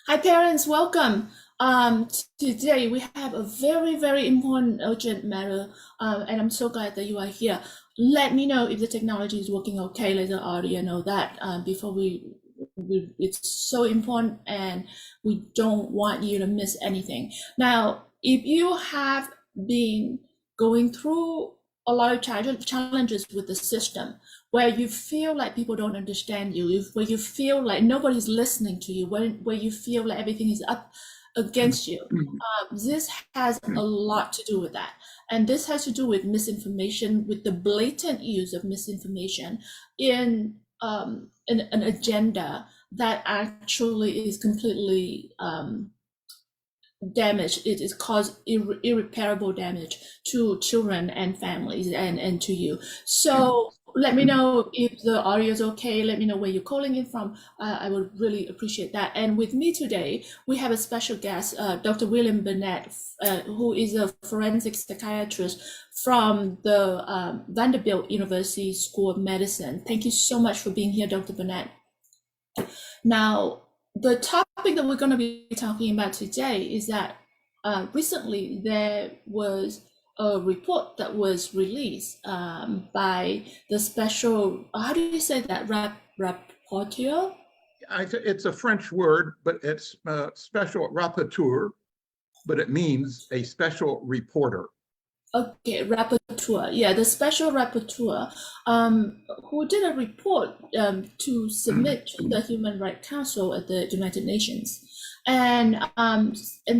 Hi, parents, welcome. Today we have a very, very important, urgent matter, and I'm so glad that you are here. Let me know if the technology is working okay. Let the audio know that before it's so important, and we don't want you to miss anything. Now, if you have been going through a lot of challenges with the system, where you feel like people don't understand you, where you feel like nobody's listening to you, where you feel like everything is up against you. This has a lot to do with that. And this has to do with misinformation, with the blatant use of misinformation in an agenda that actually is completely damage. It is caused irreparable damage to children and families and to you. So let me know if the audio is okay. Let me know where you're calling in from. I would really appreciate that. And with me today, we have a special guest, Dr. William Bernet, who is a forensic psychiatrist from the Vanderbilt University School of Medicine. Thank you so much for being here, Dr. Bernet. Now, the topic that we're going to be talking about today is that recently there was a report that was released by the special, how do you say that, rapporteur? It's a French word, but it's special rapporteur, but it means a special reporter. Okay, rapporteur. Yeah, the special rapporteur who did a report to submit to the Human Rights Council at the United Nations. And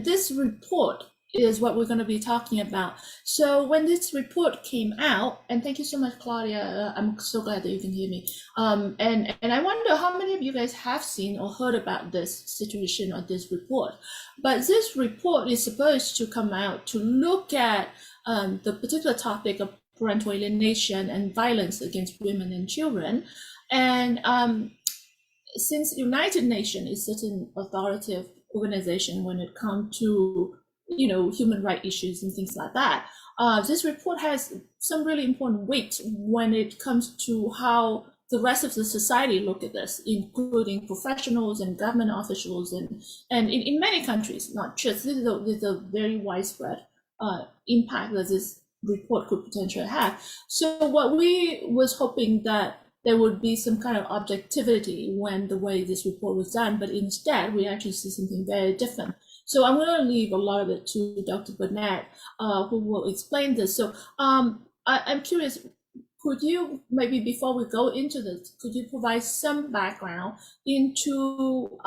this report is what we're going to be talking about. So when this report came out, and thank you so much, Claudia. I'm so glad that you can hear me. And I wonder how many of you guys have seen or heard about this situation or this report. But this report is supposed to come out to look at the particular topic of parental alienation and violence against women and children. And since United Nations is such an authoritative organization when it comes to human rights issues and things like that, this report has some really important weight when it comes to how the rest of the society look at this, including professionals and government officials, and in many countries, not just this is a very widespread impact that this report could potentially have. So what we was hoping that there would be some kind of objectivity when the way this report was done, but instead we actually see something very different. So I'm going to leave a lot of it to Dr. Bernet, who will explain this. So I'm curious, could you, maybe before we go into this, could you provide some background into,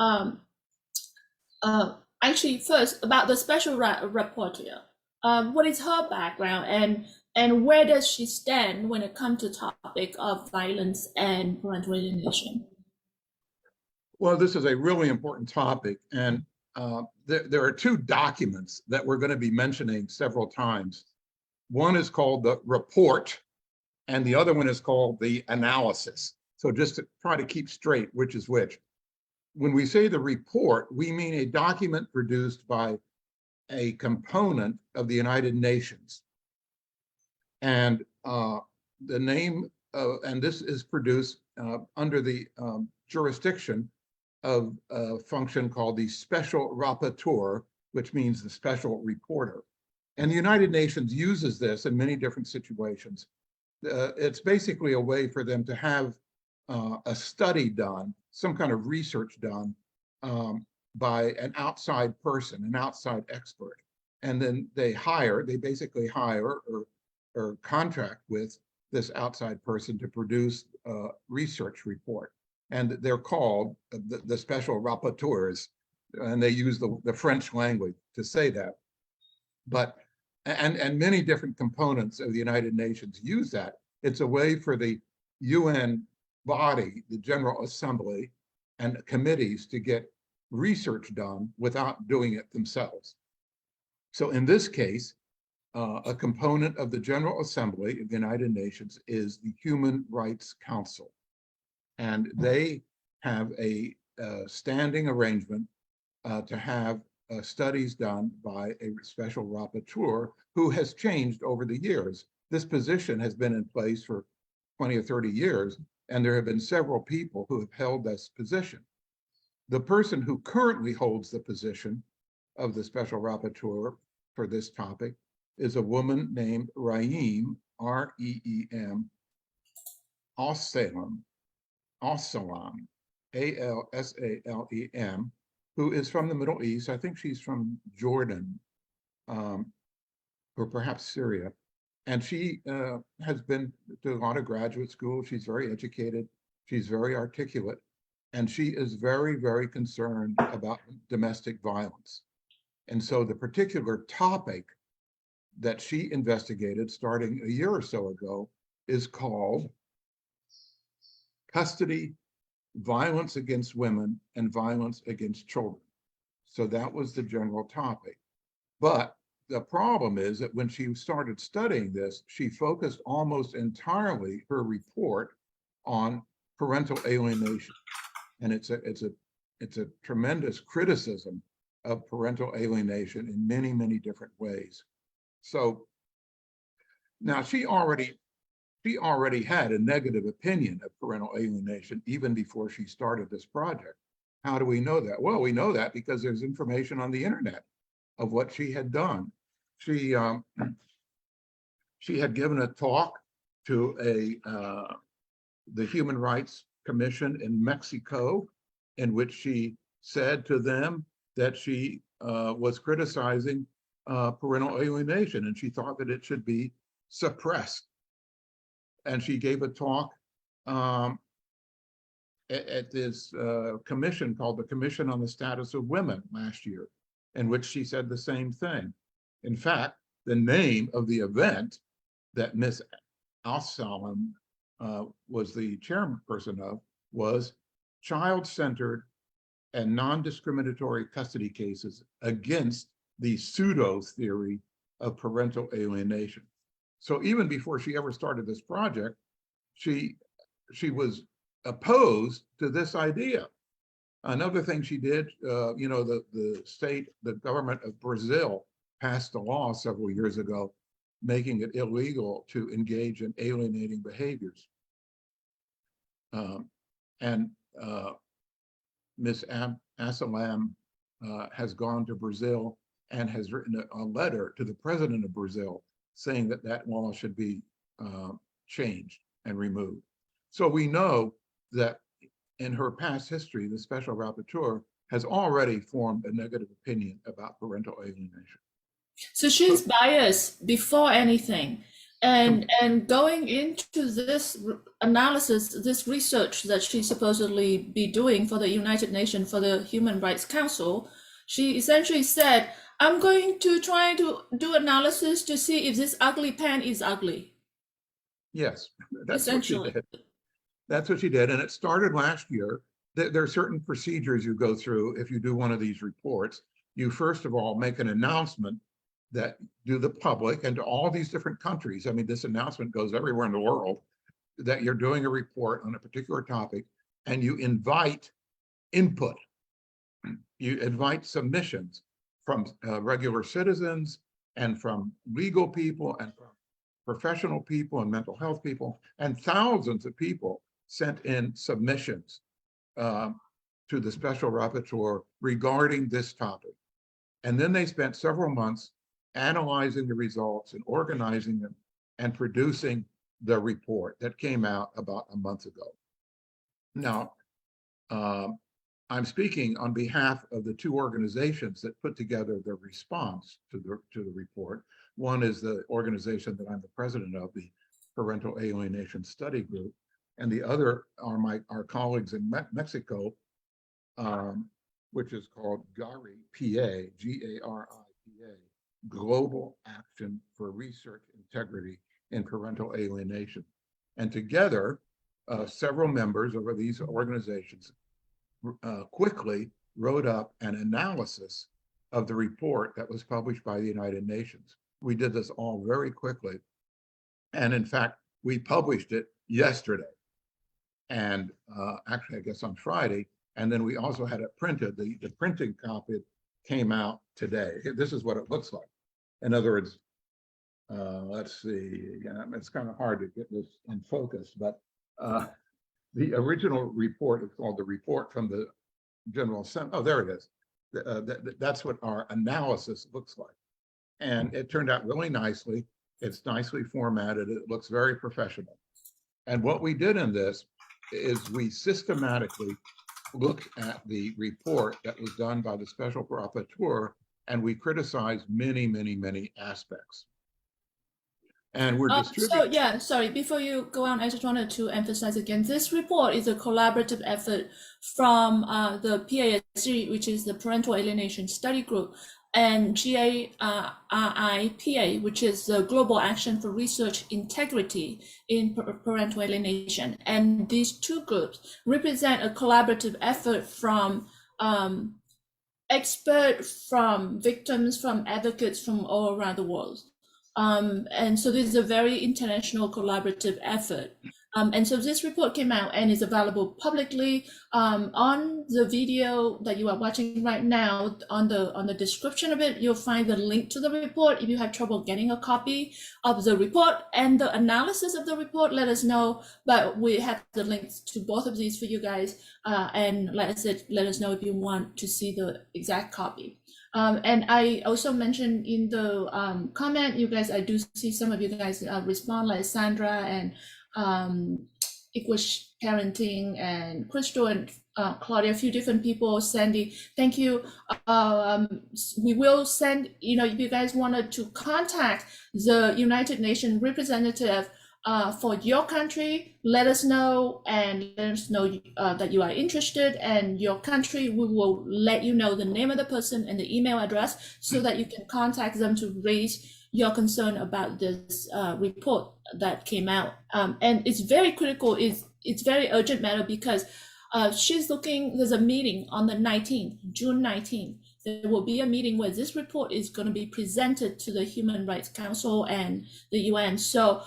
actually first about the special rapporteur? What is her background, and where does she stand when it comes to topic of violence and parental alienation? Well, this is a really important topic, and there are two documents that we're going to be mentioning several times. One is called the report, and the other one is called the analysis. So just to try to keep straight which is which. When we say the report, we mean a document produced by a component of the United Nations. And the name, and this is produced under the jurisdiction of a function called the special rapporteur, which means the special reporter. And the United Nations uses this in many different situations. It's basically a way for them to have a study done, some kind of research done by an outside person, an outside expert. And then they basically hire or contract with this outside person to produce a research report. And they're called the special rapporteurs, and they use the French language to say that. But, and many different components of the United Nations use that. It's a way for the UN body, the General Assembly, and committees to get research done without doing it themselves. So in this case, a component of the General Assembly of the United Nations is the Human Rights Council. And they have a standing arrangement to have studies done by a special rapporteur who has changed over the years. This position has been in place for 20 or 30 years, and there have been several people who have held this position. The person who currently holds the position of the special rapporteur for this topic is a woman named Reem, R-E-E-M, Al-Salem, A-L-S-A-L-E-M, who is from the Middle East. I think she's from Jordan, or perhaps Syria. And she has been to a lot of graduate school. She's very educated. She's very articulate. And she is very, very concerned about domestic violence. And so the particular topic that she investigated starting a year or so ago is called Custody, Violence Against Women, and Violence Against Children. So that was the general topic. But the problem is that when she started studying this, she focused almost entirely her report on parental alienation. And it's a tremendous criticism of parental alienation in many, many different ways. So now she already had a negative opinion of parental alienation even before she started this project. How do we know that? Well, we know that because there's information on the internet of what she had done. She had given a talk to the Human Rights Commission in Mexico, in which she said to them that she was criticizing parental alienation, and she thought that it should be suppressed. And she gave a talk at this commission called the Commission on the Status of Women last year, in which she said the same thing. In fact, the name of the event that Ms. Al-Salem was the chairperson of was Child-Centered and Non-Discriminatory Custody Cases Against the Pseudo Theory of Parental Alienation. So even before she ever started this project, she was opposed to this idea. Another thing she did, the government of Brazil passed a law several years ago making it illegal to engage in alienating behaviors. Ms. Al-Salem has gone to Brazil and has written a letter to the president of Brazil saying that that law should be changed and removed. So we know that in her past history, the special rapporteur has already formed a negative opinion about parental alienation. So she's biased before anything. And going into this analysis, this research that she supposedly be doing for the United Nations, for the Human Rights Council, she essentially said, I'm going to try to do analysis to see if this ugly pen is ugly. Yes, that's what she did. That's what she did. And it started last year. There are certain procedures you go through if you do one of these reports. You first of all make an announcement that to the public and to all these different countries. I mean, this announcement goes everywhere in the world that you're doing a report on a particular topic, and you invite input. You invite submissions from regular citizens and from legal people and from professional people and mental health people, and thousands of people sent in submissions to the special rapporteur regarding this topic. And then they spent several months analyzing the results and organizing them and producing the report that came out about a month ago. Now, I'm speaking on behalf of the two organizations that put together the response to the report. One is the organization that I'm the president of, the Parental Alienation Study Group, and the other are our colleagues in Mexico, which is called GARI, G-A-R-I-P-A, Global Action for Research Integrity in Parental Alienation. And together, several members of these organizations quickly wrote up an analysis of the report that was published by the United Nations. We did this all very quickly. And in fact, we published it yesterday. And actually, I guess on Friday. And then we also had it printed. The printing copy came out today. This is what it looks like. In other words, let's see, it's kind of hard to get this in focus, but the original report is called the Report from the General Assembly. Oh, there it is. That's what our analysis looks like. And it turned out really nicely. It's nicely formatted. It looks very professional. And what we did in this is we systematically looked at the report that was done by the Special Rapporteur, and we criticized many, many, many aspects. And we're distributing. So yeah, sorry, before you go on, I just wanted to emphasize again, this report is a collaborative effort from the PASG, which is the Parental Alienation Study Group, and GARIPA, which is the Global Action for Research Integrity in Parental Alienation. And these two groups represent a collaborative effort from experts, from victims, from advocates from all around the world. And so this is a very international collaborative effort. And so this report came out and is available publicly on the video that you are watching right now. On the description of it, you'll find the link to the report. If you have trouble getting a copy of the report and the analysis of the report, let us know. But we have the links to both of these for you guys. And let us know if you want to see the exact copy. And I also mentioned in the comment, you guys, I do see some of you guys respond, like Sandra and Equish Parenting and Crystal and Claudia, a few different people, Sandy, thank you. We will send, if you guys wanted to contact the United Nations representative for your country, let us know, and let us know that you are interested, and your country, we will let you know the name of the person and the email address so that you can contact them to raise your concern about this report that came out. And it's very critical, it's very urgent matter, because there's a meeting on the 19th, June 19th. There will be a meeting where this report is going to be presented to the Human Rights Council and the UN. So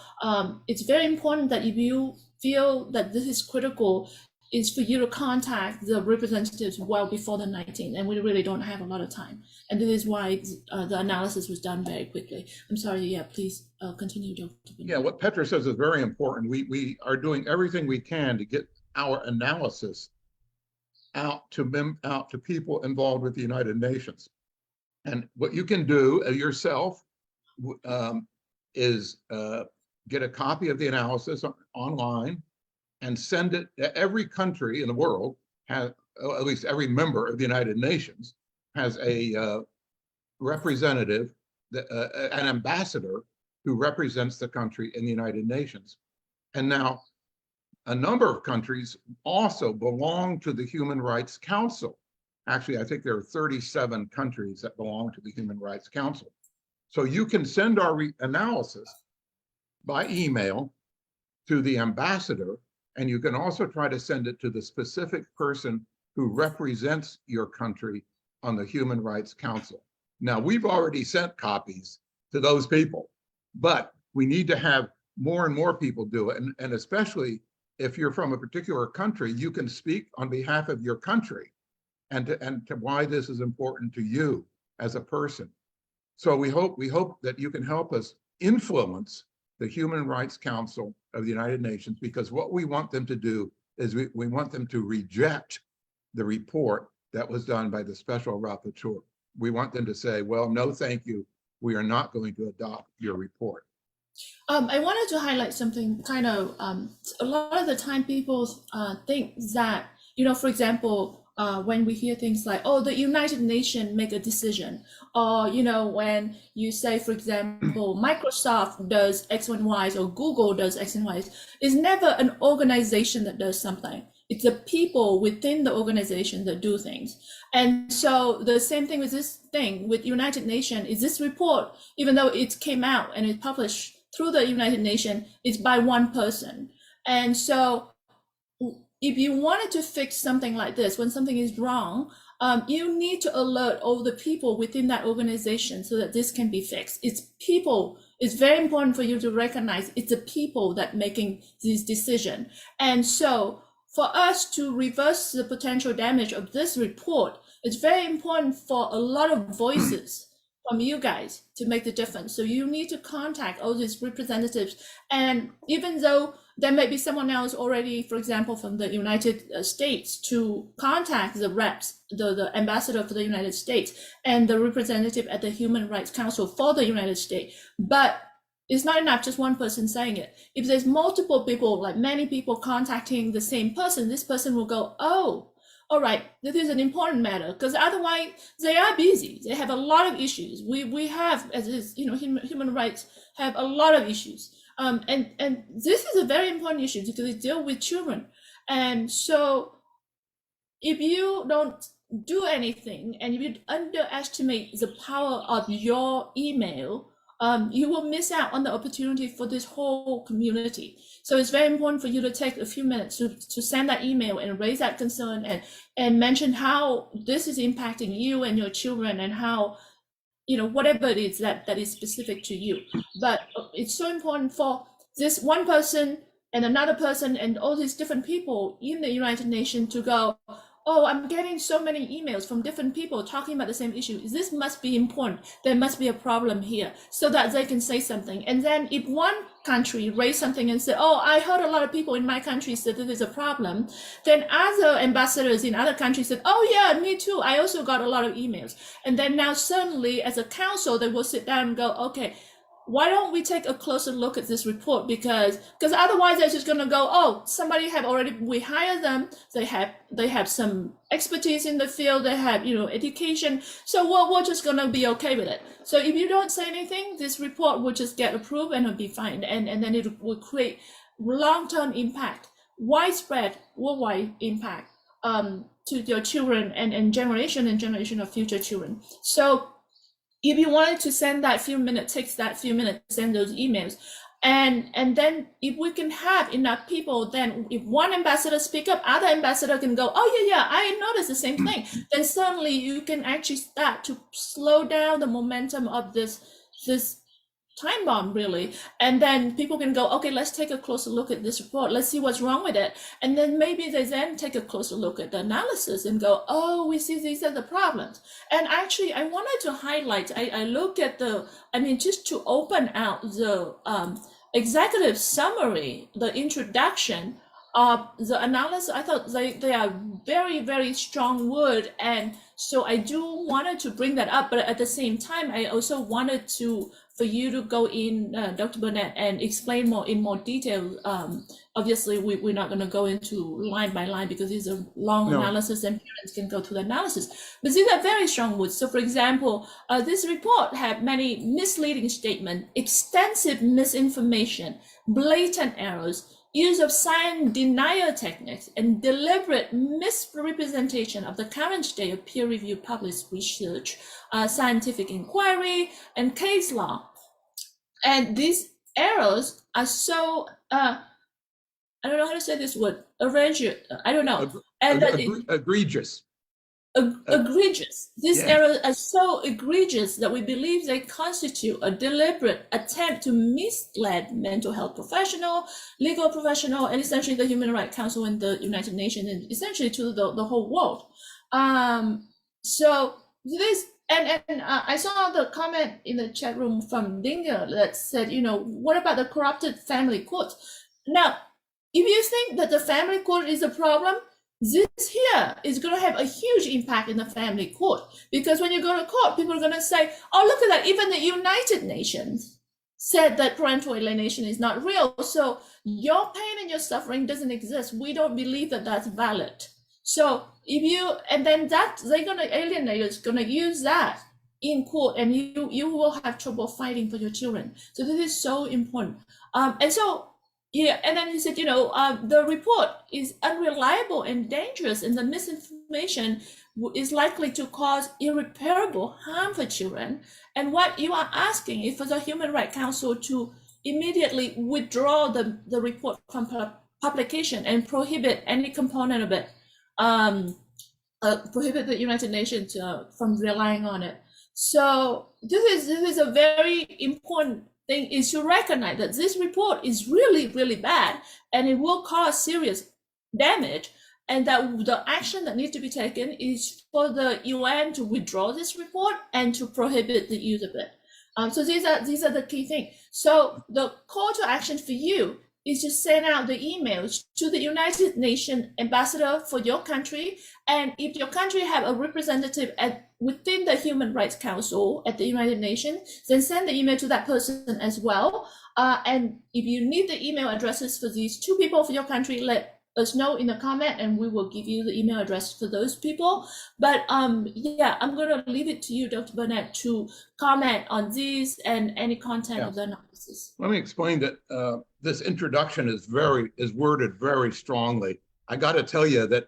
it's very important that if you feel that this is critical, is for you to contact the representatives well before the 19th. And we really don't have a lot of time. And this is why the analysis was done very quickly. I'm sorry, yeah, please continue, Joe. Yeah, what Petra says is very important. We are doing everything we can to get our analysis out to people involved with the United Nations. And what you can do yourself is get a copy of the analysis online and send it to every country in the world, at least every member of the United Nations has a representative, an ambassador who represents the country in the United Nations. And now a number of countries also belong to the Human Rights Council. Actually, I think there are 37 countries that belong to the Human Rights Council. So you can send our analysis by email to the ambassador, and you can also try to send it to the specific person who represents your country on the Human Rights Council. Now, we've already sent copies to those people, but we need to have more and more people do it. And especially if you're from a particular country, you can speak on behalf of your country and to why this is important to you as a person. So we hope that you can help us influence the Human Rights Council of the United Nations, because what we want them to do is we want them to reject the report that was done by the Special Rapporteur. We want them to say, well, no, thank you. We are not going to adopt your report. I wanted to highlight something kind of, a lot of the time people think that, for example, when we hear things like, oh, the United Nations make a decision, or, when you say, for example, Microsoft does X and Y, or Google does X and Y, it's never an organization that does something. It's the people within the organization that do things. And so the same thing with this thing with United Nations is this report, even though it came out and it's published through the United Nations, it's by one person. And so if you wanted to fix something like this, when something is wrong, you need to alert all the people within that organization so that this can be fixed. It's people. It's very important for you to recognize it's the people that making these decisions. And so for us to reverse the potential damage of this report, it's very important for a lot of voices from you guys to make the difference. So you need to contact all these representatives. And even though there may be someone else already, for example, from the United States, to contact the reps, the ambassador for the United States and the representative at the Human Rights Council for the United States. But it's not enough just one person saying it. If there's multiple people, like many people contacting the same person, this person will go, oh, all right, this is an important matter, because otherwise they are busy. They have a lot of issues. We have, as is, human rights have a lot of issues. And this is a very important issue because it deals with children. And so if you don't do anything and if you underestimate the power of your email, you will miss out on the opportunity for this whole community. So it's very important for you to take a few minutes to send that email and raise that concern and mention how this is impacting you and your children, and how, whatever it is that is specific to you. But it's so important for this one person and another person and all these different people in the United Nations to go, oh, I'm getting so many emails from different people talking about the same issue. This must be important. There must be a problem here, so that they can say something. And then if one country raise something and say, oh, I heard a lot of people in my country said this is a problem, then other ambassadors in other countries said, oh yeah, me too. I also got a lot of emails. And then now suddenly as a council, they will sit down and go, okay, why don't we take a closer look at this report? Because otherwise they're just going to go, oh, we hired them. They have some expertise in the field. They have, education. So we're just going to be okay with it. So if you don't say anything, this report will just get approved and it'll be fine. And then it will create long-term impact, widespread worldwide impact to your children and generation of future children. So if you wanted to send that few minutes, takes that few minutes to send those emails. And then if we can have enough people, then if one ambassador speak up, other ambassador can go, oh yeah, I noticed the same thing. Then suddenly you can actually start to slow down the momentum of this time bomb, really. And then people can go, okay, let's take a closer look at this report. Let's see what's wrong with it. And then maybe they then take a closer look at the analysis and go, oh, we see these are the problems. And actually, I wanted to highlight, I looked at just to open out the executive summary, the introduction of the analysis. I thought they are very, very strong word. And so I do wanted to bring that up, but at the same time, I also wanted for you to go in, Dr. Bernet, and explain in more detail. Obviously, we're not going to go into line by line because these are long analysis and parents can go through the analysis. But these are very strong words. So for example, this report had many misleading statements, extensive misinformation, blatant errors, use of science denial techniques, and deliberate misrepresentation of the current state of peer-reviewed published research, scientific inquiry, and case law. And these errors are so, I don't know how to say this word, I don't know. Egregious. Egregious. These errors are so egregious that we believe they constitute a deliberate attempt to mislead mental health professional, legal professional, and essentially the Human Rights Council and the United Nations, and essentially to the whole world. So this, and I saw the comment in the chat room from Dinger that said, what about the corrupted family court? Now, if you think that the family court is a problem, this here is going to have a huge impact in the family court, because when you go to court, people are going to say, oh, look at that. Even the United Nations said that parental alienation is not real. So your pain and your suffering doesn't exist. We don't believe that that's valid. So and then that they're going to alienators going to use that in court, and you will have trouble fighting for your children. So this is so important. And so, and then he said, the report is unreliable and dangerous, and the misinformation is likely to cause irreparable harm for children. And what you are asking is for the Human Rights Council to immediately withdraw the report from publication and prohibit any component of it, prohibit the United Nations from relying on it. So this is a very important thing, is to recognize that this report is really, really bad, and it will cause serious damage, and that the action that needs to be taken is for the UN to withdraw this report and to prohibit the use of it. So these are the key things. So the call to action for you is to send out the emails to the United Nations ambassador for your country. And if your country have a representative within the Human Rights Council at the United Nations, then send the email to that person as well. And if you need the email addresses for these two people for your country, let us know in the comment and we will give you the email address for those people. But yeah, I'm going to leave it to you, Dr. Bernet, to comment on these and any content of the analysis. Let me explain that this introduction is worded very strongly. I got to tell you that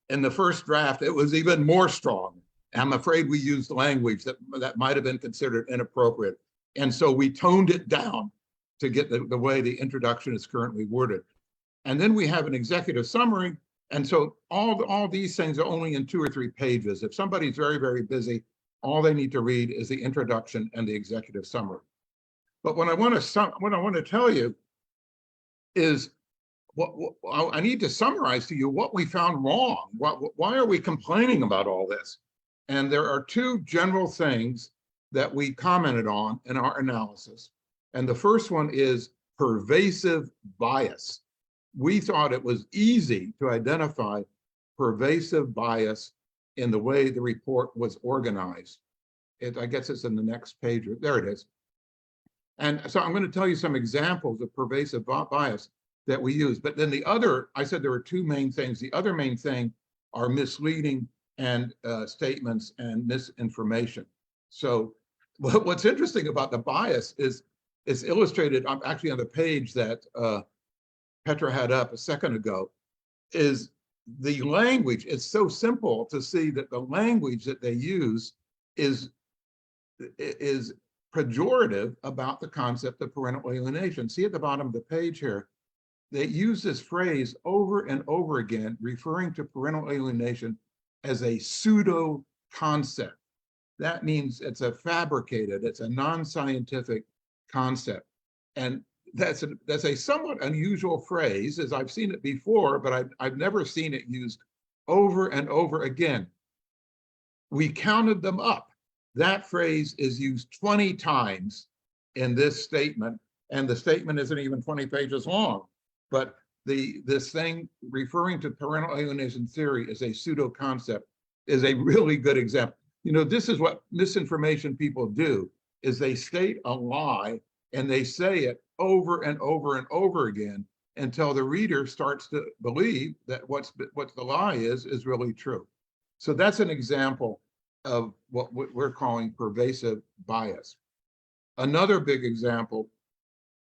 in the first draft, it was even more strong. I'm afraid we used language that might have been considered inappropriate. And so we toned it down to get the way the introduction is currently worded. And then we have an executive summary. And so all these things are only in 2 or 3 pages. If somebody's very, very busy, all they need to read is the introduction and the executive summary. But what I want to tell you is I need to summarize to you what we found wrong. Why are we complaining about all this? And there are 2 general things that we commented on in our analysis. And the first one is pervasive bias. We thought it was easy to identify pervasive bias in the way the report was organized. I guess it's in the next page. There it is. And so I'm going to tell you some examples of pervasive bias that we use. But then I said there were 2 main things. The other main thing are misleading and statements and misinformation. So what's interesting about the bias is it's illustrated actually on the page that Petra had up a second ago, is the language. It's so simple to see that the language that they use is pejorative about the concept of parental alienation. See at the bottom of the page here, they use this phrase over and over again, referring to parental alienation as a pseudo concept. That means it's a non-scientific concept. And that's a somewhat unusual phrase, as I've seen it before, but I've never seen it used over and over again. We counted them up. That phrase is used 20 times in this statement, and the statement isn't even 20 pages long. But this thing referring to parental alienation theory as a pseudo concept is a really good example. You know, this is what misinformation people do, is they state a lie and they say it over and over and over again until the reader starts to believe that what the lie is really true. So that's an example of what we're calling pervasive bias. Another big example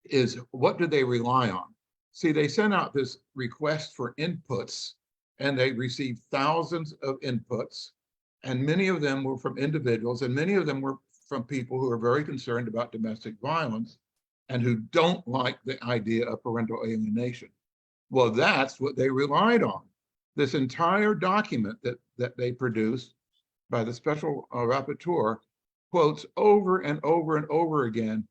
is, what do they rely on? See, they sent out this request for inputs and they received thousands of inputs, and many of them were from individuals and many of them were from people who are very concerned about domestic violence and who don't like the idea of parental alienation. Well, that's what they relied on. This entire document that they produced by the special rapporteur quotes over and over and over again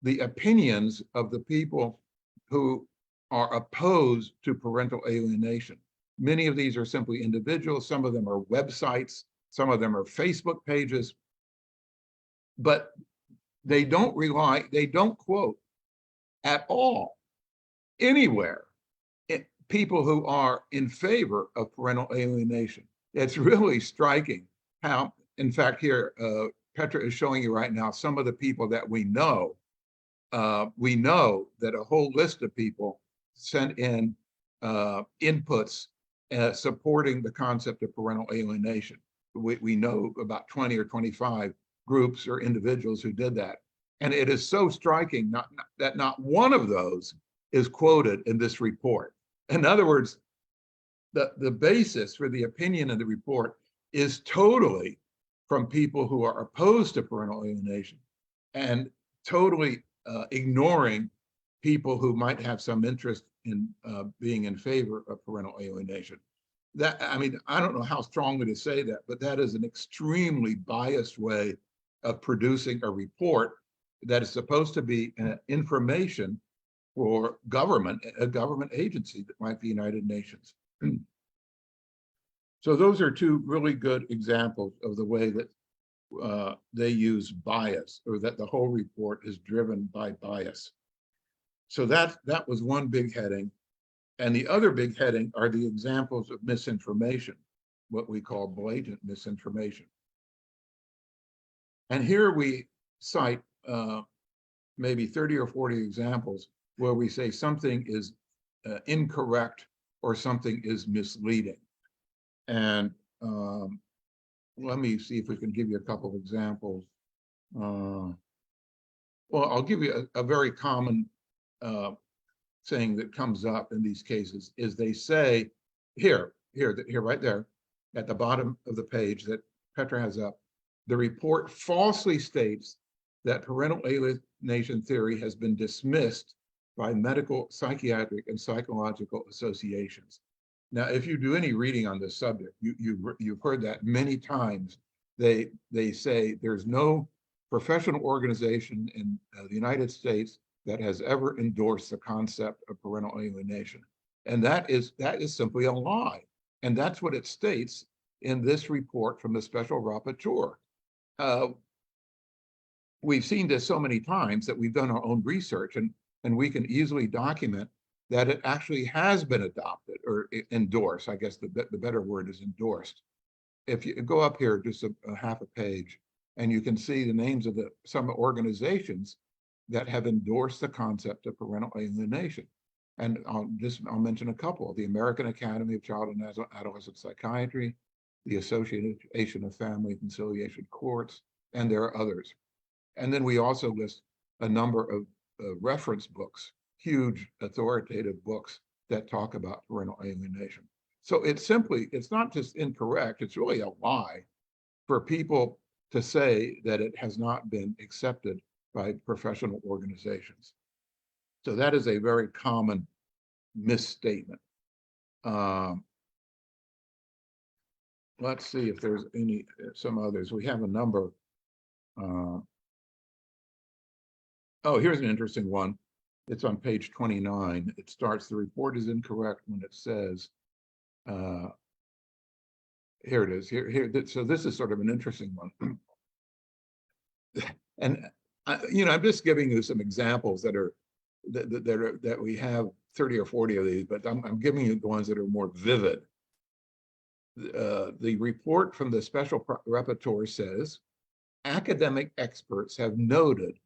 the opinions of the people who are opposed to parental alienation. Many of these are simply individuals. Some of them are websites. Some of them are Facebook pages. But they don't quote at all anywhere people who are in favor of parental alienation. It's really striking how, in fact, here, Petra is showing you right now some of the people that we know. We know that a whole list of people sent in inputs supporting the concept of parental alienation. We know about 20 or 25 groups or individuals who did that. And it is so striking that not one of those is quoted in this report. In other words, the basis for the opinion of the report is totally from people who are opposed to parental alienation and totally ignoring people who might have some interest in being in favor of parental alienation. I mean, I don't know how strongly to say that, but that is an extremely biased way of producing a report that is supposed to be information for a government agency that might be United Nations. So those are 2 really good examples of the way that they use bias, or that the whole report is driven by bias. So that was one big heading. And the other big heading are the examples of misinformation, what we call blatant misinformation. And here we cite maybe 30 or 40 examples where we say something is incorrect or something is misleading. And let me see if we can give you a couple of examples. Well, I'll give you a very common saying that comes up in these cases is they say, here, right there, at the bottom of the page that Petra has up, the report falsely states that parental alienation theory has been dismissed by medical, psychiatric, and psychological associations. Now, if you do any reading on this subject, you've heard that many times. They say there's no professional organization in the United States that has ever endorsed the concept of parental alienation. And that is simply a lie. And that's what it states in this report from the special rapporteur. We've seen this so many times that we've done our own research, and we can easily document that it actually has been adopted or endorsed. I guess the better word is endorsed. If you go up here just a half a page, and you can see the names of some organizations that have endorsed the concept of parental alienation. And I'll mention a couple: the American Academy of Child and Adolescent Psychiatry, the Association of Family Conciliation Courts, and there are others. And then we also list a number of reference books, huge authoritative books that talk about parental alienation. So it's not just incorrect, it's really a lie for people to say that it has not been accepted by professional organizations. So that is a very common misstatement. Let's see if there's some others. We have a number. Oh, here's an interesting one. It's on page 29. It starts, the report is incorrect when it says, here it is. So this is sort of an interesting one. And I'm just giving you some examples that we have 30 or 40 of these, but I'm giving you the ones that are more vivid. The report from the special rapporteur says, academic experts have noted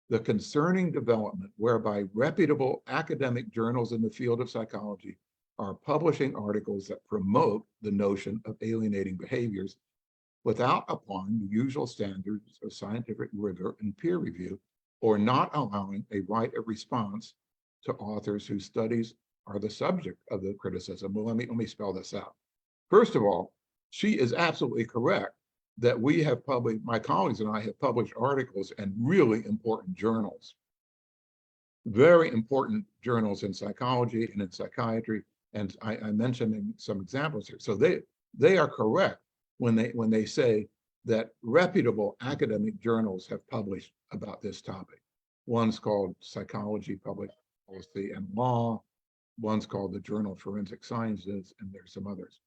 the concerning development whereby reputable academic journals in the field of psychology are publishing articles that promote the notion of alienating behaviors without applying the usual standards of scientific rigor and peer review, or not allowing a right of response to authors whose studies are the subject of the criticism. Well, let me spell this out. First of all, she is absolutely correct that we have published, my colleagues and I have published articles in really important journals, very important journals in psychology and in psychiatry. And I mentioned some examples here. So they are correct when they say that reputable academic journals have published about this topic. One's called Psychology, Public Policy and Law. One's called the Journal of Forensic Sciences, and there's some others.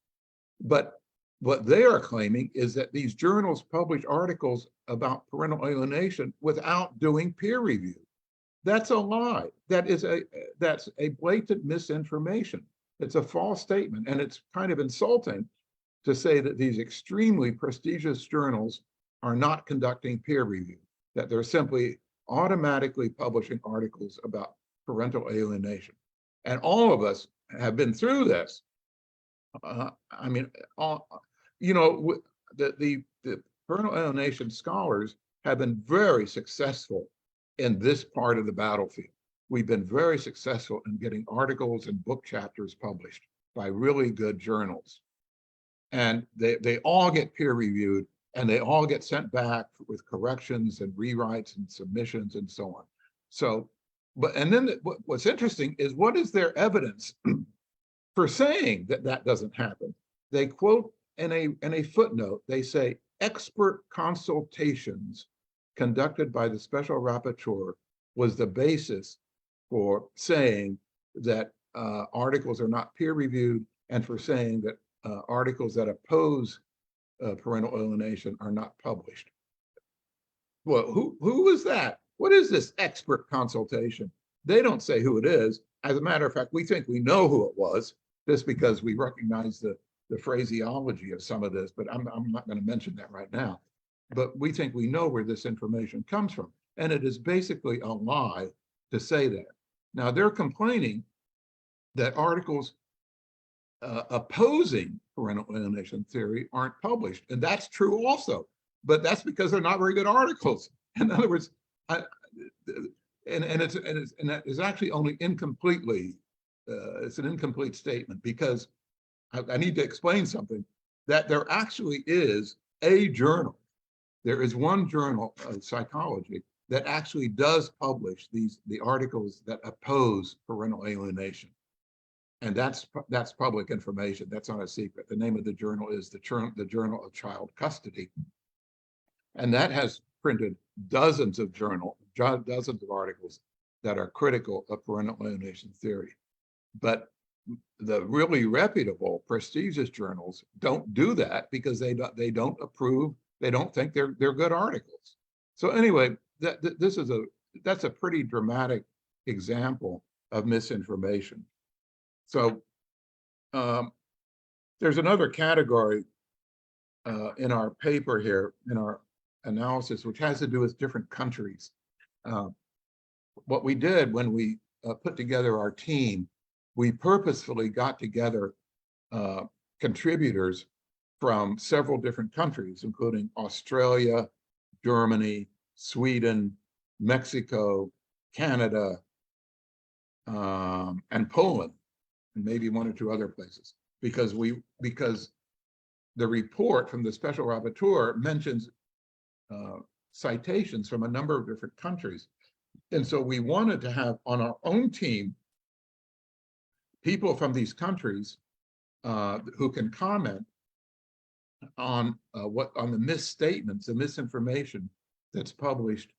But what they are claiming is that these journals publish articles about parental alienation without doing peer review. That's a lie. That's a blatant misinformation. It's a false statement, and it's kind of insulting to say that these extremely prestigious journals are not conducting peer review, that they're simply automatically publishing articles about parental alienation. And all of us have been through this. The parental alienation scholars have been very successful in this part of the battlefield. We've been very successful in getting articles and book chapters published by really good journals. And they all get peer reviewed, and they all get sent back with corrections and rewrites and submissions and so on. So, and then what's interesting is, what is their evidence for saying that that doesn't happen? They quote in a footnote, they say, expert consultations conducted by the special rapporteur was the basis for saying that articles are not peer reviewed, and for saying that articles that oppose parental alienation are not published. Well, who is that? What is this expert consultation? They don't say who it is. As a matter of fact, we think we know who it was just because we recognize the phraseology of some of this, but I'm not going to mention that right now. But we think we know where this information comes from. And it is basically a lie to say that. Now, they're complaining that articles opposing parental alienation theory aren't published. And that's true also. But that's because they're not very good articles. In other words, that is actually only incompletely, it's an incomplete statement because I need to explain something, that there actually is a journal. There is one journal of psychology that actually does publish the articles that oppose parental alienation. And that's public information. That's not a secret. The name of the journal is the Journal of Child Custody. And that has printed dozens of articles that are critical of parental alienation theory. But the really reputable, prestigious journals don't do that because they don't approve. They don't think they're good articles. So anyway, that's a pretty dramatic example of misinformation. So there's another category in our paper here, in our analysis, which has to do with different countries. What we did when we put together our team, we purposefully got together contributors from several different countries, including Australia, Germany, Sweden, Mexico, Canada, and Poland, and maybe one or two other places, because the report from the special rapporteur mentions citations from a number of different countries. And so we wanted to have on our own team people from these countries who can comment on the misstatements, the misinformation that's published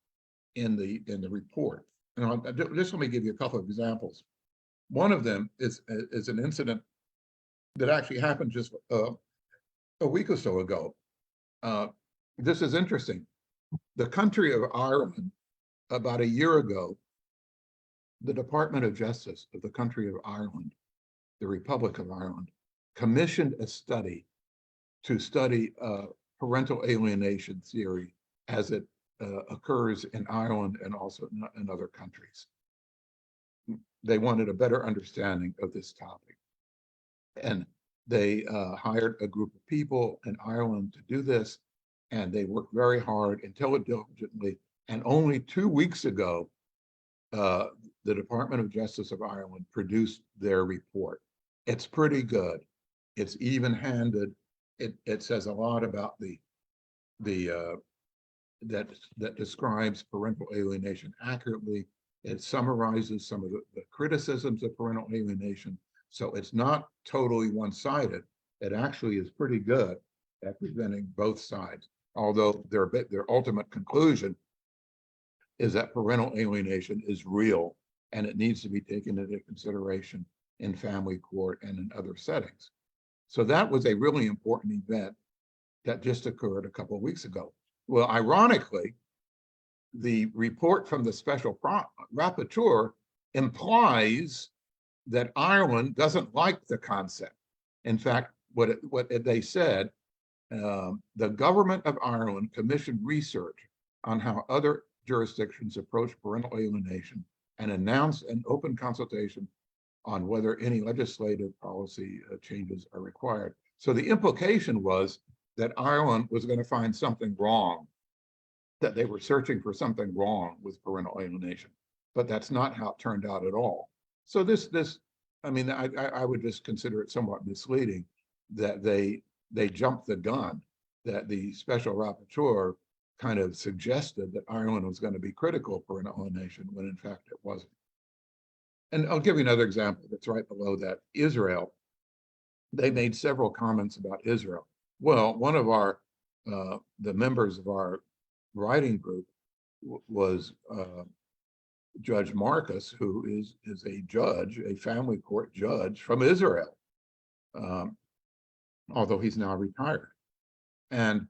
in the report. And just let me give you a couple of examples. One of them is an incident that actually happened just a week or so ago. This is interesting. The country of Ireland, about a year ago, the Department of Justice of the country of Ireland, the Republic of Ireland, commissioned a study to study parental alienation theory as it occurs in Ireland and also in other countries. They wanted a better understanding of this topic. And they hired a group of people in Ireland to do this, and they worked very hard and diligently. And only 2 weeks ago, the Department of Justice of Ireland produced their report. It's pretty good. It's even-handed. It says a lot about that describes parental alienation accurately. It summarizes some of the criticisms of parental alienation. So it's not totally one-sided. It actually is pretty good at presenting both sides, although their ultimate conclusion is that parental alienation is real and it needs to be taken into consideration in family court and in other settings. So that was a really important event that just occurred a couple of weeks ago. Well, ironically, the report from the special rapporteur implies that Ireland doesn't like the concept. In fact, what they said, the government of Ireland commissioned research on how other jurisdictions approach parental alienation and announced an open consultation on whether any legislative policy changes are required. So the implication was that Ireland was going to find something wrong, that they were searching for something wrong with parental alienation, but that's not how it turned out at all. So I mean, I would just consider it somewhat misleading that they jumped the gun, that the special rapporteur kind of suggested that Ireland was going to be critical of parental alienation when in fact it wasn't. And I'll give you another example that's right below that. Israel, they made several comments about Israel. Well, one of the members of our writing group was Judge Marcus, who is a judge, a family court judge from Israel, although he's now retired. And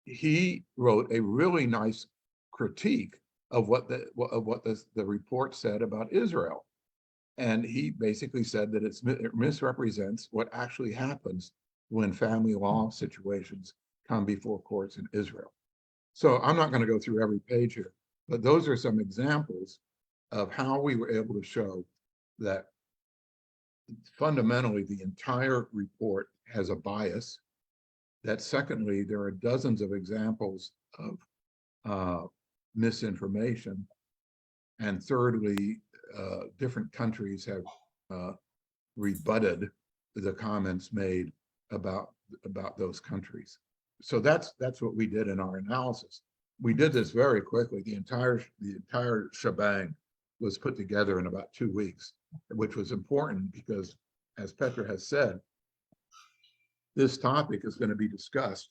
he wrote a really nice critique of what the report said about Israel. And he basically said that it misrepresents what actually happens when family law situations come before courts in Israel. So I'm not going to go through every page here, but those are some examples of how we were able to show that fundamentally the entire report has a bias. That secondly, there are dozens of examples of misinformation. And thirdly, different countries have rebutted the comments made about those countries. So that's what we did in our analysis. We did this very quickly. The entire shebang was put together in about 2 weeks, which was important because, as Petra has said, this topic is going to be discussed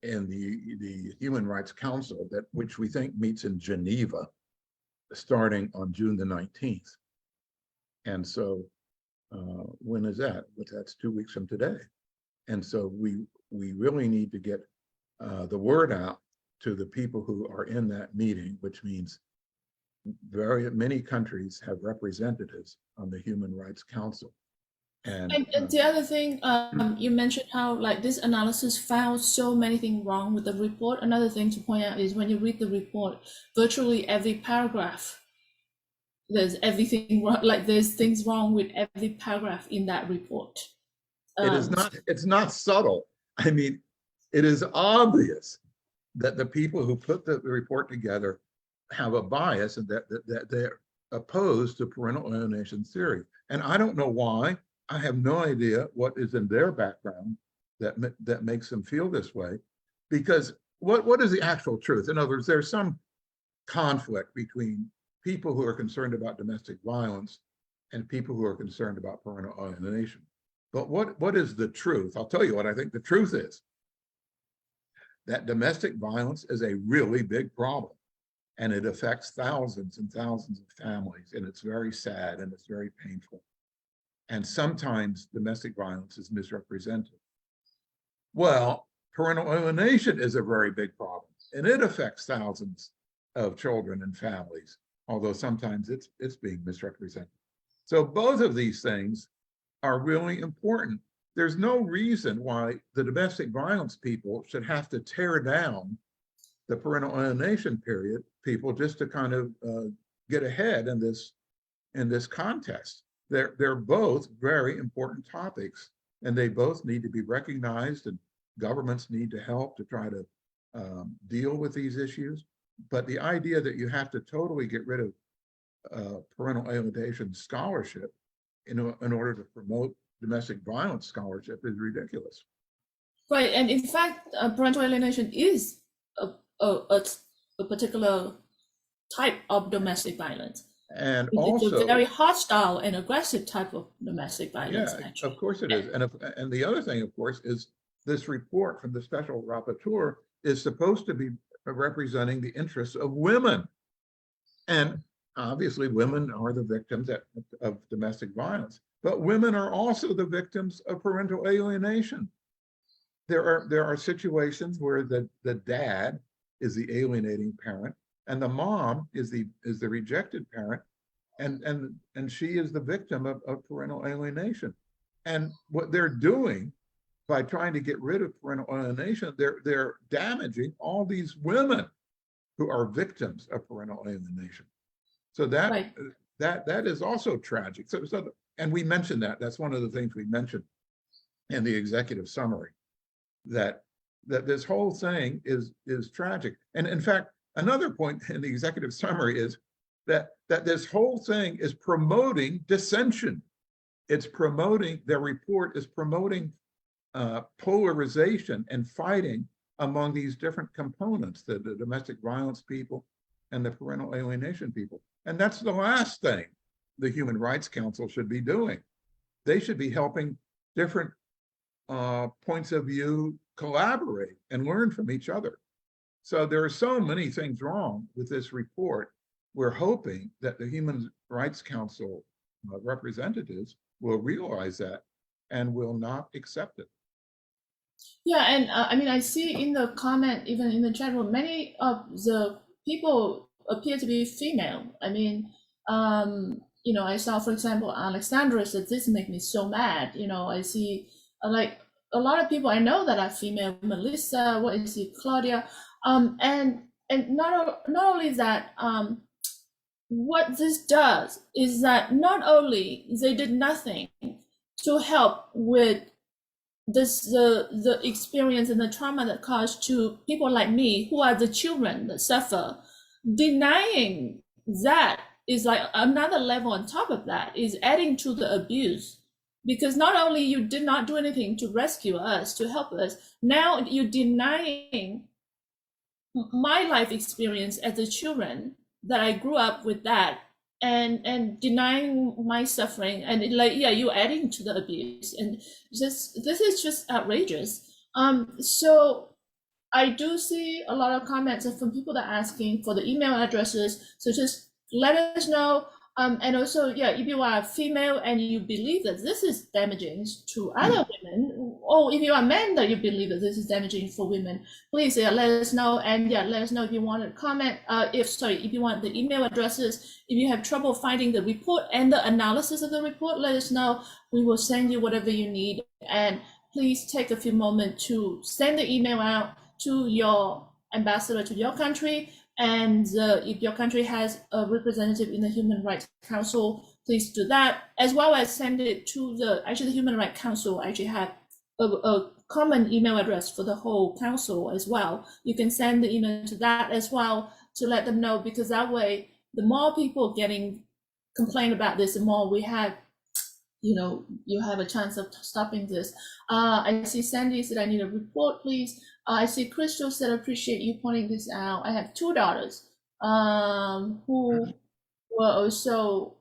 in the Human Rights Council, which we think meets in Geneva starting on June the 19th. And so when is that? That's 2 weeks from today. And so we really need to get the word out to the people who are in that meeting, which means very many countries have representatives on the Human Rights Council. And the other thing, you mentioned how like this analysis found so many things wrong with the report. Another thing to point out is when you read the report, virtually every paragraph, there's everything wrong, like there's things wrong with every paragraph in that report. It's not subtle. I mean, it is obvious that the people who put the report together have a bias and that they're opposed to parental alienation theory. And I don't know why. I have no idea what is in their background that makes them feel this way, because what is the actual truth? In other words, there's some conflict between people who are concerned about domestic violence and people who are concerned about parental alienation. But what is the truth? I'll tell you what I think the truth is. That domestic violence is a really big problem, and it affects thousands and thousands of families, and it's very sad and it's very painful. And sometimes domestic violence is misrepresented. Well, parental alienation is a very big problem, and it affects thousands of children and families, although sometimes it's being misrepresented. So both of these things are really important. There's no reason why the domestic violence people should have to tear down the parental alienation period people just to kind of get ahead in this contest. They're both very important topics, and they both need to be recognized, and governments need to help to try to deal with these issues. But the idea that you have to totally get rid of parental alienation scholarship in order to promote domestic violence scholarship is ridiculous. Right, and in fact, parental alienation is a particular type of domestic violence. And it's also a very hostile and aggressive type of domestic violence. Yeah, actually. of course it is. And the other thing, of course, is this report from the special rapporteur is supposed to be representing the interests of women. And obviously women are the victims of domestic violence, but women are also the victims of parental alienation. There are situations where the dad is the alienating parent and the mom is the rejected parent, and she is the victim of parental alienation. And what they're doing by trying to get rid of parental alienation, they're damaging all these women who are victims of parental alienation. So that is also tragic. So and we mentioned that's one of the things we mentioned in the executive summary, that this whole thing is tragic. And in fact, another point in the executive summary is that this whole thing is promoting dissension. Their report is promoting polarization and fighting among these different components, the domestic violence people and the parental alienation people. And that's the last thing the Human Rights Council should be doing. They should be helping different points of view collaborate and learn from each other. So there are so many things wrong with this report. We're hoping that the Human Rights Council representatives will realize that and will not accept it. Yeah, and I mean, I see in the comment, even in the chat room, many of the people appear to be female. I mean, I saw, for example, Alexandra said, this makes me so mad. I see like a lot of people I know that are female, Melissa, what is it, Claudia, and not only that, what this does is that not only they did nothing to help with the experience and the trauma that caused to people like me, who are the children that suffer, denying that is like another level on top of that, is adding to the abuse. Because not only you did not do anything to rescue us, to help us, now you're denying my life experience as a children, that I grew up with that, and denying my suffering, and you're adding to the abuse, and this is just outrageous. So I do see a lot of comments from people that are asking for the email addresses, so just let us know. And also, if you are female and you believe that this is damaging to other women, or if you are men that you believe that this is damaging for women, please let us know. And let us know if you want to comment, if you want the email addresses. If you have trouble finding the report and the analysis of the report, let us know. We will send you whatever you need. And please take a few moments to send the email out to your ambassador to your country. And if your country has a representative in the Human Rights Council, please do that, as well as send it to the Human Rights Council actually have a common email address for the whole council as well. You can send the email to that as well to let them know, because that way, the more people getting complain about this, the more we have, you have a chance of stopping this. I see Sandy said, I need a report, please. I see Crystal said, appreciate you pointing this out. I have 2 daughters who were also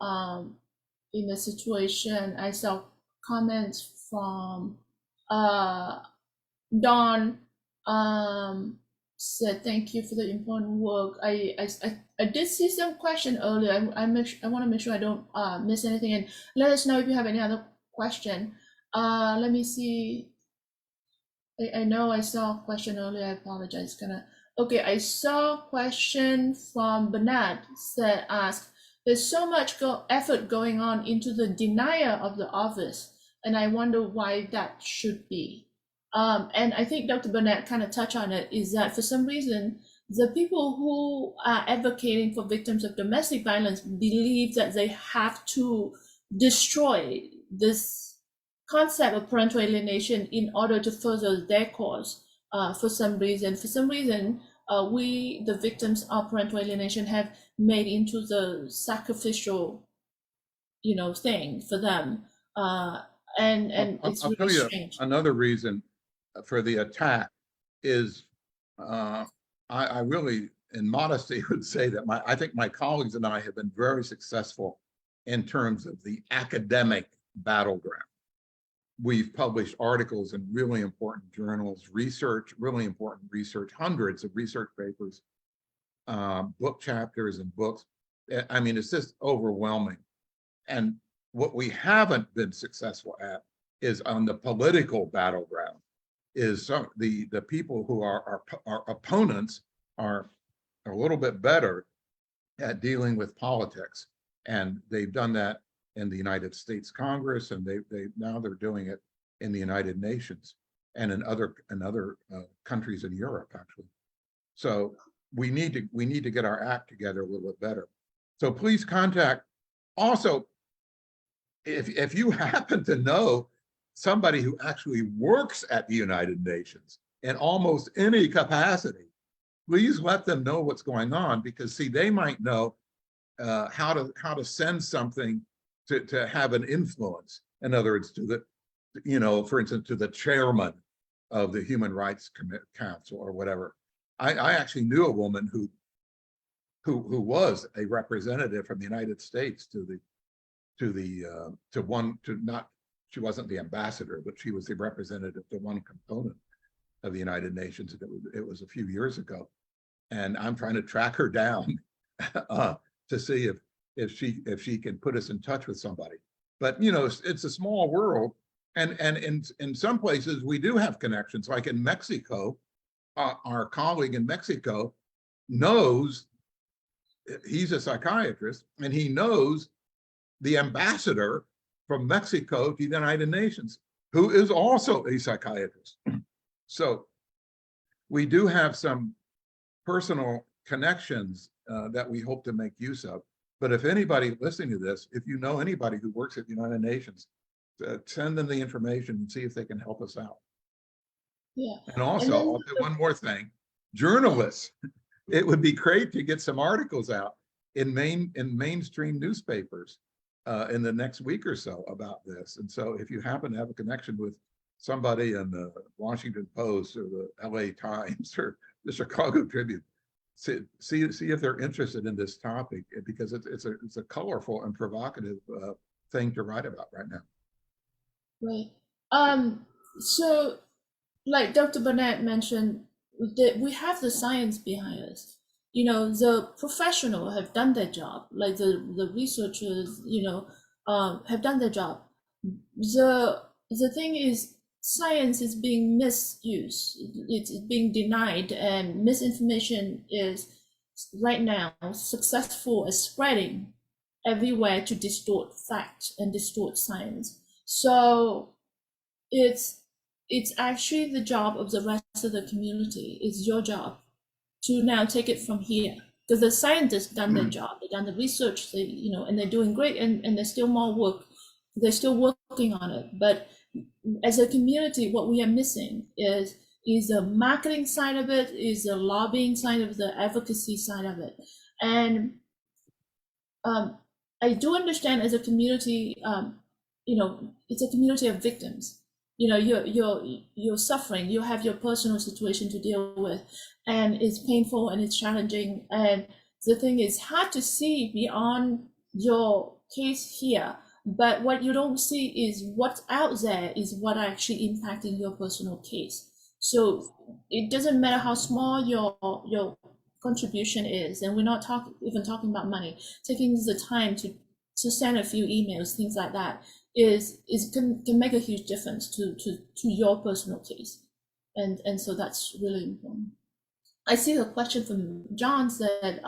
in a situation. I saw comments from Dawn, said, thank you for the important work. I did see some question earlier. I want to make sure I don't miss anything, and let us know if you have any other question. Let me see. I know I saw a question earlier. I apologize. Okay, I saw a question from Bernet that asked, there's so much effort going on into the denial of the office, and I wonder why that should be. And I think Dr. Bernet kind of touched on it, is that for some reason, the people who are advocating for victims of domestic violence believe that they have to destroy this concept of parental alienation in order to further their cause. For some reason, we, the victims of parental alienation, have made into the sacrificial, thing for them. And it's I'll really tell you strange. Another reason for the attack is, I really, in modesty, would say that I think my colleagues and I have been very successful in terms of the academic battleground. We've published articles in really important journals, really important research, hundreds of research papers, book chapters and books. I mean, it's just overwhelming. And what we haven't been successful at is on the political battleground, is the people who are our opponents are a little bit better at dealing with politics. And they've done that in the United States Congress, and now they're doing it in the United Nations and in other countries in Europe, actually. So we need to get our act together a little bit better. So please contact. Also, if you happen to know somebody who actually works at the United Nations in almost any capacity, please let them know what's going on, because see, they might know how to send something to have an influence. In other words, to the, for instance, to the chairman of the Human Rights Council or whatever. I actually knew a woman who was a representative from the United States she wasn't the ambassador, but she was the representative to one component of the United Nations. It was a few years ago, and I'm trying to track her down to see if she can put us in touch with somebody. But it's a small world, and in some places we do have connections. Like in Mexico, our colleague in Mexico knows he's a psychiatrist, and he knows the ambassador from Mexico to the United Nations, who is also a psychiatrist. So we do have some personal connections that we hope to make use of. But if anybody listening to this, if you know anybody who works at the United Nations, send them the information and see if they can help us out. Yeah. And also, I'll do one more thing. Journalists, it would be great to get some articles out in mainstream newspapers in the next week or so about this. And so if you happen to have a connection with somebody in the Washington Post or the LA Times or the Chicago Tribune, see if they're interested in this topic, because it's a colorful and provocative thing to write about right now. Right. So like Dr. Bernet mentioned, that we have the science behind us. You know, the professionals have done their job, like the researchers, you know, have done their job. The thing is, science is being misused. It's being denied, and misinformation is right now successful at spreading everywhere to distort fact and distort science. So it's actually the job of the rest of the community. It's your job to now take it from here, because the scientists done their job, they've done the research, they, you know, and they're doing great, and there's still more work. They're still working on it. But as a community, what we are missing is the marketing side of it, is the lobbying side of the advocacy side of it. And I do understand as a community, you know, it's a community of victims. You know, you're suffering, you have your personal situation to deal with, and it's painful and it's challenging. And the thing is hard to see beyond your case here, but what you don't see is what's out there is what actually impacting your personal case. So it doesn't matter how small your contribution is, and we're not even talking about money, taking the time to send a few emails, things like that, can make a huge difference to your personal case. And so that's really important. I see a question from John said,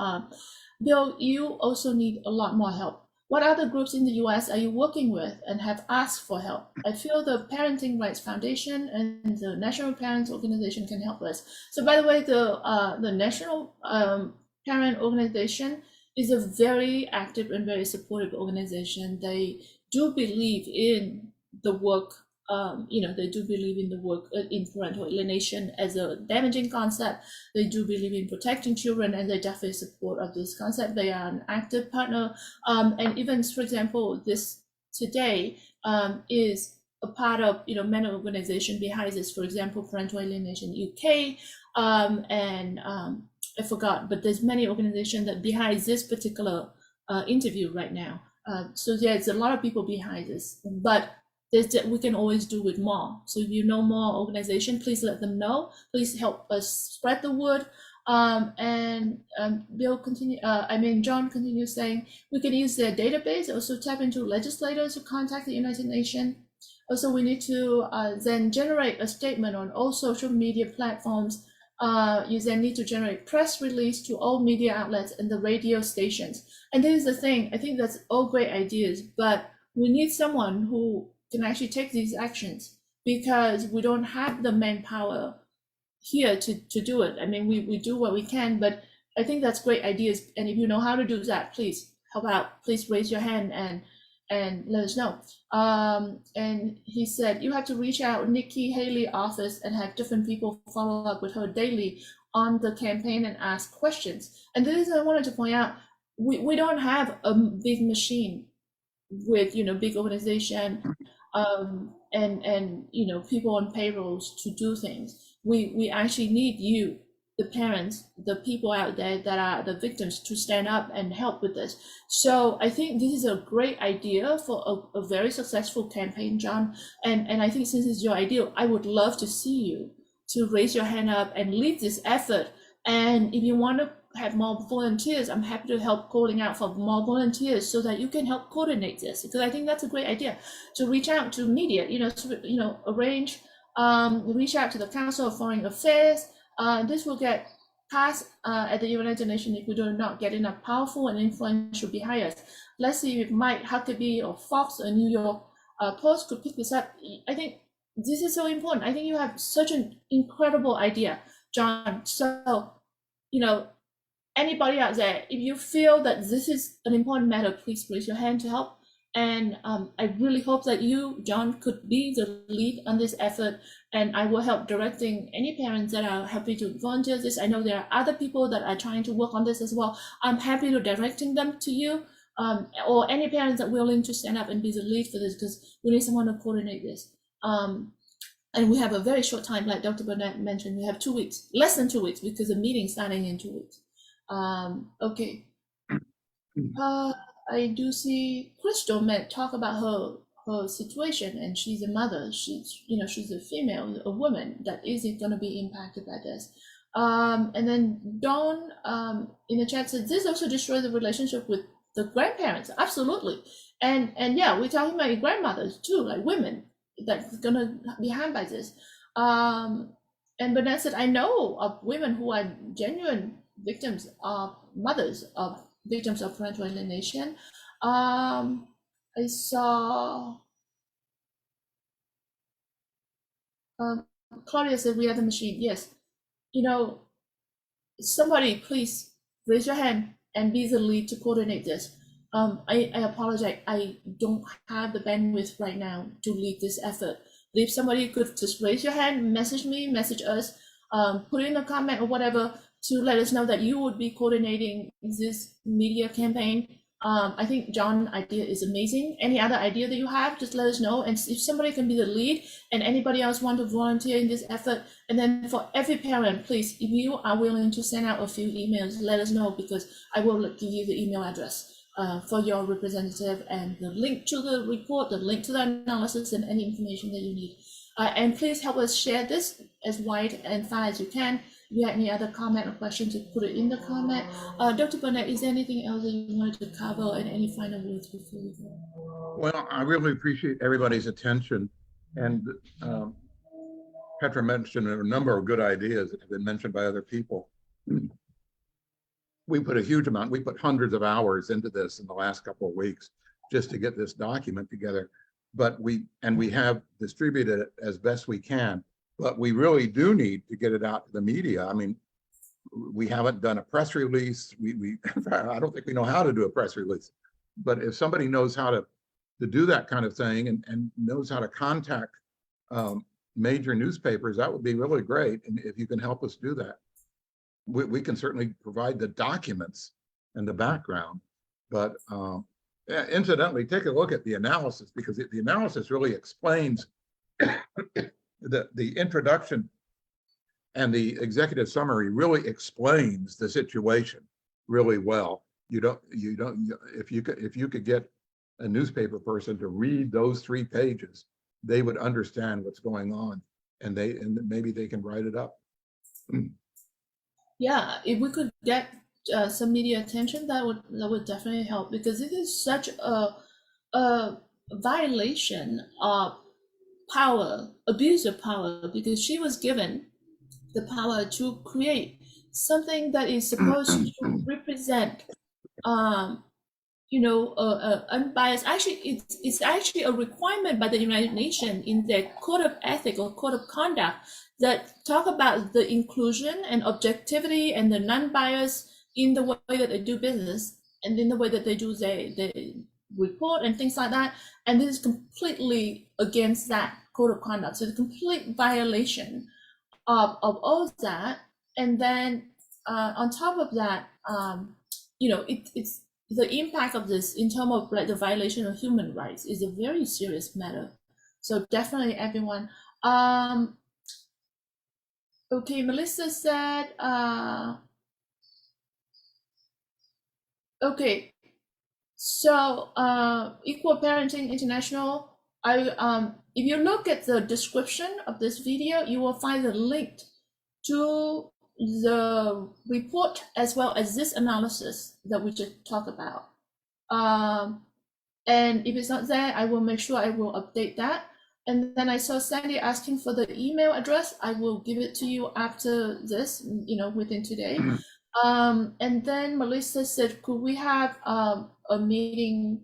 Bill, you also need a lot more help. What other groups in the US are you working with and have asked for help? I feel the Parenting Rights Foundation and the National Parents Organization can help us. So by the way, the National Parent Organization is a very active and very supportive organization. They do believe in the work, you know, they do believe in the work in parental alienation as a damaging concept. They do believe in protecting children, and they definitely support of this concept. They are an active partner. And even, for example, this today is a part of, you know, many organizations behind this, for example, Parental Alienation UK, and I forgot, but there's many organizations that behind this particular interview right now. So there's a lot of people behind this, but we can always do with more. So if you know more organization, please let them know. Please help us spread the word. And Bill continue. John continues saying we can use their database. Also tap into legislators who contact the United Nations. Also, we need to then generate a statement on all social media platforms. You then need to generate press release to all media outlets and the radio stations. And this is the thing, I think that's all great ideas, but we need someone who can actually take these actions, because we don't have the manpower here to do it. I mean, we do what we can, but I think that's great ideas. And if you know how to do that, please help out. Please raise your hand and let us know. And he said, you have to reach out Nikki Haley office and have different people follow up with her daily on the campaign and ask questions. And this is I wanted to point out, we don't have a big machine with, you know, big organization and you know, people on payrolls to do things. We actually need you, the parents, the people out there that are the victims, to stand up and help with this. So I think this is a great idea for a very successful campaign, John. And I think since it's your idea, I would love to see you to raise your hand up and lead this effort. And if you want to have more volunteers, I'm happy to help calling out for more volunteers so that you can help coordinate this, because I think that's a great idea to reach out to media, arrange, reach out to the Council of Foreign Affairs. This will get pass at the United Nations if we do not get enough powerful and influential behind us. Let's see if Mike Huckabee or Fox or New York Post could pick this up. I think this is so important. I think you have such an incredible idea, John. So, you know, anybody out there, if you feel that this is an important matter, please raise your hand to help. And I really hope that you, John, could be the lead on this effort. And I will help directing any parents that are happy to volunteer this. I know there are other people that are trying to work on this as well. I'm happy to directing them to you, or any parents that are willing to stand up and be the lead for this, because we need someone to coordinate this. And we have a very short time, like Dr. Bernet mentioned, we have 2 weeks, less than 2 weeks, because the meeting's starting in 2 weeks. Okay. I do see Crystal talk about her situation, and she's a mother. She's a female, a woman that isn't going to be impacted by this. And then Dawn in the chat said this also destroys the relationship with the grandparents. Absolutely. And yeah, we're talking about grandmothers too, like women that's gonna be harmed by this. And Bernet said, I know of women who are genuine victims of mothers of victims of parental alienation. I saw Claudia said, we are the machine. Yes, somebody please raise your hand and be the lead to coordinate this. I apologize, I don't have the bandwidth right now to lead this effort. If somebody could just raise your hand, message me, message us, put in a comment or whatever to let us know that you would be coordinating this media campaign. I think John's idea is amazing. Any other idea that you have, just let us know. And if somebody can be the lead and anybody else want to volunteer in this effort, and then for every parent, please, if you are willing to send out a few emails, let us know, because I will give you the email address for your representative and the link to the report, the link to the analysis, and any information that you need. And please help us share this as wide and far as you can. If you have any other comment or questions, you put it in the comment. Dr. Bernet, is there anything else that you wanted to cover, and any final words before we go? Well, I really appreciate everybody's attention. And Petra mentioned a number of good ideas that have been mentioned by other people. We put a huge amount, we put hundreds of hours into this in the last couple of weeks just to get this document together. But we have distributed it as best we can. But we really do need to get it out to the media. I mean, we haven't done a press release. I don't think we know how to do a press release. But if somebody knows how to do that kind of thing and knows how to contact major newspapers, that would be really great. And if you can help us do that, we can certainly provide the documents and the background. But incidentally, take a look at the analysis, because the analysis really explains the introduction and the executive summary really explains the situation really well. If you could get a newspaper person to read those 3 pages, they would understand what's going on, and maybe they can write it up. Yeah, if we could get some media attention, that would definitely help, because it is such a violation of power, abuse of power, because she was given the power to create something that is supposed to represent unbiased. Actually, it's actually a requirement by the United Nations in their code of ethics or code of conduct that talk about the inclusion and objectivity and the non-bias in the way that they do business and in the way that they do their report and things like that. And this is completely against that code of conduct. So the complete violation of all that. And then on top of that, it's the impact of this in terms of like the violation of human rights is a very serious matter. So definitely everyone. Okay, Melissa said, okay, so Equal Parenting International, if you look at the description of this video, you will find a link to the report as well as this analysis that we just talked about. And if it's not there, I will make sure I will update that. And then I saw Sandy asking for the email address. I will give it to you after this, within today. And then Melissa said, could we have a meeting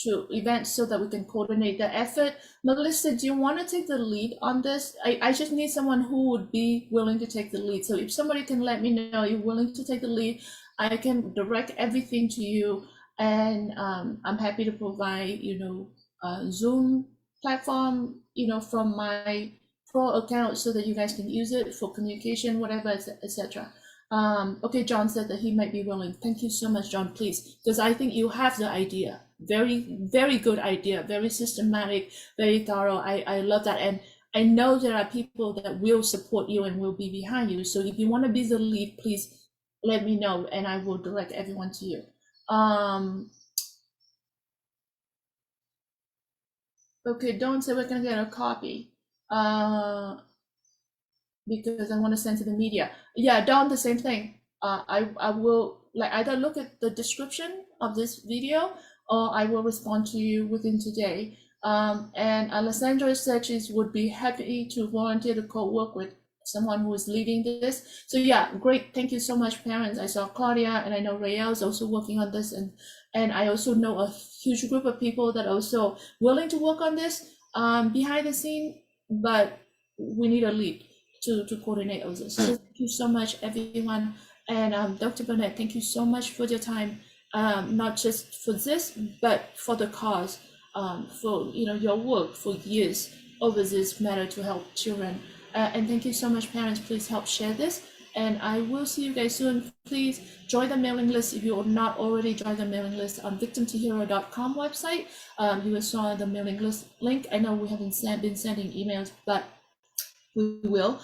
to events so that we can coordinate the effort? Melissa, do you want to take the lead on this? I just need someone who would be willing to take the lead. So if somebody can let me know you're willing to take the lead, I can direct everything to you. And I'm happy to provide, Zoom platform, from my pro account so that you guys can use it for communication, whatever, etc. Okay, John said that he might be willing. Thank you so much, John, please, because I think you have the idea. Very, very good idea, very systematic, very thorough. I love that. And I know there are people that will support you and will be behind you. So if you want to be the lead, please let me know and I will direct everyone to you. Okay, don't say we're gonna get a copy. Because I want to send to the media. Yeah, Dawn, the same thing. I will either look at the description of this video or I will respond to you within today. And Alessandra said she would be happy to volunteer to co-work with someone who is leading this. So yeah, great. Thank you so much, parents. I saw Claudia and I know Rael is also working on this. And I also know a huge group of people that are also willing to work on this behind the scene, but we need a lead to coordinate all this. So thank you so much, everyone. And Dr. Bernet, thank you so much for your time, not just for this, but for the cause, for your work for years over this matter to help children. And thank you so much, parents. Please help share this. And I will see you guys soon. Please join the mailing list if you are not already joined the mailing list on victimtohero.com website. You will saw the mailing list link. I know we haven't been sending emails, but we will,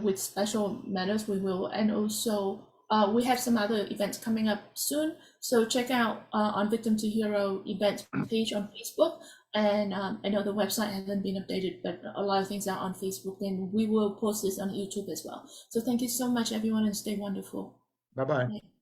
with special matters, we will. And also, we have some other events coming up soon. So check out on Victim to Hero event page on Facebook. And I know the website hasn't been updated, but a lot of things are on Facebook. And we will post this on YouTube as well. So thank you so much, everyone, and stay wonderful. Bye-bye.